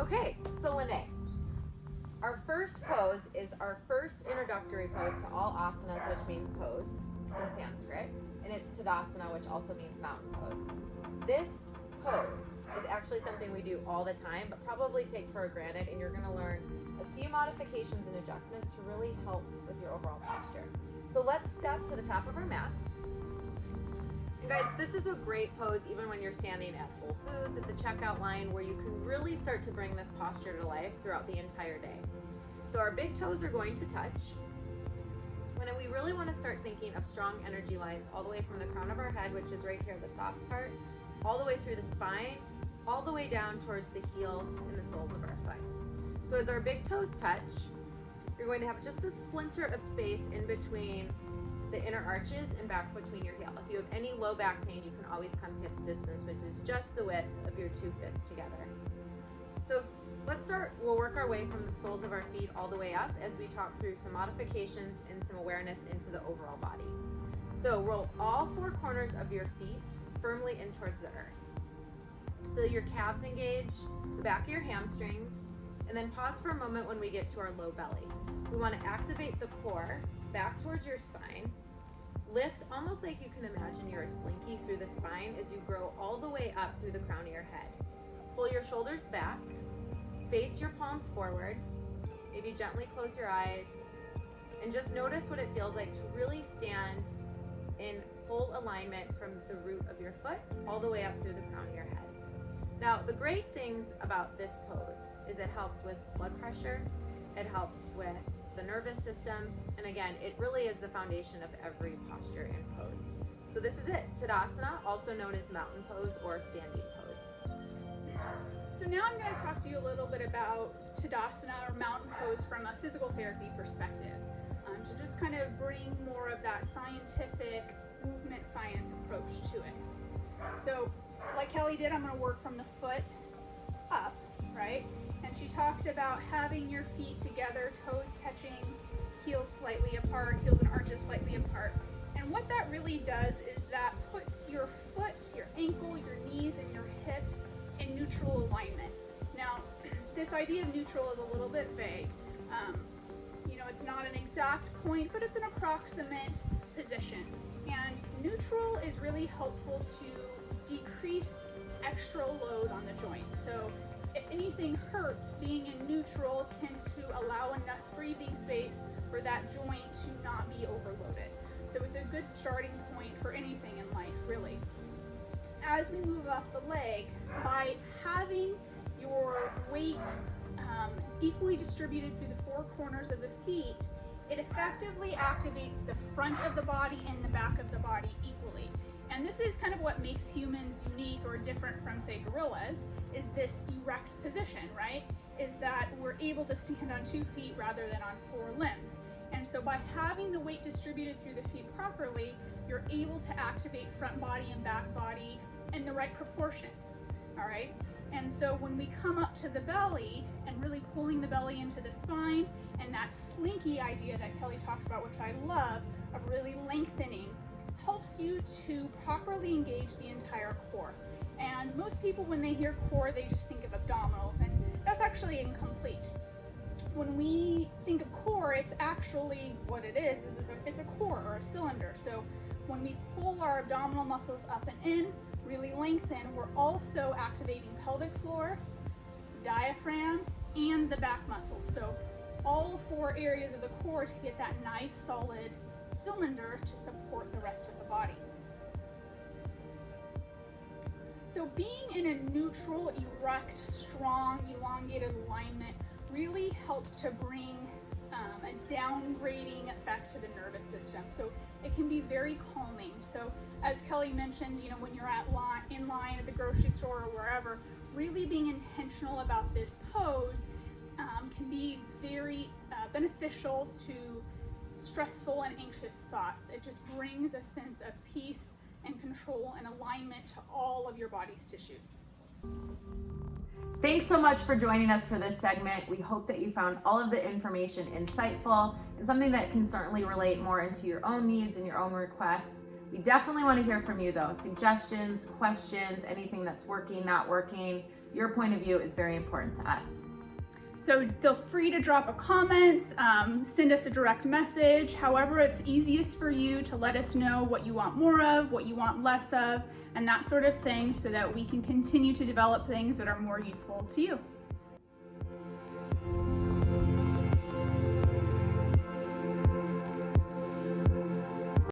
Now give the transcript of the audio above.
Okay, so Lene, our first pose is our first introductory pose to all asanas, which means pose in Sanskrit, and it's Tadasana, which also means mountain pose. This pose is actually something we do all the time, but probably take for granted, and you're going to learn a few modifications and adjustments to really help with your overall posture. So let's step to the top of our mat. And guys, this is a great pose even when you're standing at Whole Foods at the checkout line, where you can really start to bring this posture to life throughout the entire day. So our big toes are going to touch. And then we really want to start thinking of strong energy lines all the way from the crown of our head, which is right here, the soft part, all the way through the spine, all the way down towards the heels and the soles of our foot. So as our big toes touch, you're going to have just a splinter of space in between the inner arches and back between your heel. If you have any low back pain, you can always come hips distance, which is just the width of your two fists together. So let's start, we'll work our way from the soles of our feet all the way up as we talk through some modifications and some awareness into the overall body. So roll all four corners of your feet firmly in towards the earth. Feel your calves engage, the back of your hamstrings, and then pause for a moment when we get to our low belly. We want to activate the core back towards your spine. Lift almost like you can imagine you're a slinky through the spine as you grow all the way up through the crown of your head. Pull your shoulders back, face your palms forward, maybe gently close your eyes, and just notice what it feels like to really stand in full alignment from the root of your foot all the way up through the crown of your head. Now, the great things about this pose is it helps with blood pressure, it helps with the nervous system, and again, it really is the foundation of every posture and pose. So this is it, Tadasana, also known as mountain pose or standing pose. So now I'm going to talk to you a little bit about Tadasana or mountain pose from a physical therapy perspective, to just kind of bring more of that scientific movement science approach to it. So like Kelly did, I'm going to work from the foot up, right? And she talked about having your feet together, toes touching, heels slightly apart, heels and arches slightly apart. And what that really does is that puts your foot, your ankle, your knees, and your hips in neutral alignment. Now, this idea of neutral is a little bit vague. It's not an exact point, but it's an approximate position. And neutral is really helpful to decrease extra load on the joint. So if anything hurts, being in neutral tends to allow enough breathing space for that joint to not be overloaded. So it's a good starting point for anything in life, really. As we move up the leg, by having your weight equally distributed through the four corners of the feet, it effectively activates the front of the body and the back of the body equally. And this is kind of what makes humans unique or different from, say, gorillas, is this erect position, right? Is that we're able to stand on 2 feet rather than on 4 limbs. And so by having the weight distributed through the feet properly, you're able to activate front body and back body in the right proportion, all right? And so when we come up to the belly and really pulling the belly into the spine, and that slinky idea that Kelly talked about, which I love, of really lengthening, helps you to properly engage the entire core. And most people, when they hear core, they just think of abdominals, and that's actually incomplete. When we think of core, it's actually what it is it's a core or a cylinder. So when we pull our abdominal muscles up and in, really lengthen, we're also activating pelvic floor, diaphragm, and the back muscles. So all 4 areas of the core to get that nice solid cylinder to support the rest of the body. So being in a neutral, erect, strong, elongated alignment really helps to bring a downgrading effect to the nervous system. So it can be very calming. So as Kelly mentioned, when you're in line at the grocery store or wherever, really being intentional about this pose can be very beneficial to stressful and anxious thoughts. It just brings a sense of peace and control and alignment to all of your body's tissues. Thanks so much for joining us for this segment. We hope that you found all of the information insightful and something that can certainly relate more into your own needs and your own requests. We definitely want to hear from you though. Suggestions, questions, anything that's working, not working. Your point of view is very important to us. So feel free to drop a comment, send us a direct message, however it's easiest for you to let us know what you want more of, what you want less of, and that sort of thing, so that we can continue to develop things that are more useful to you.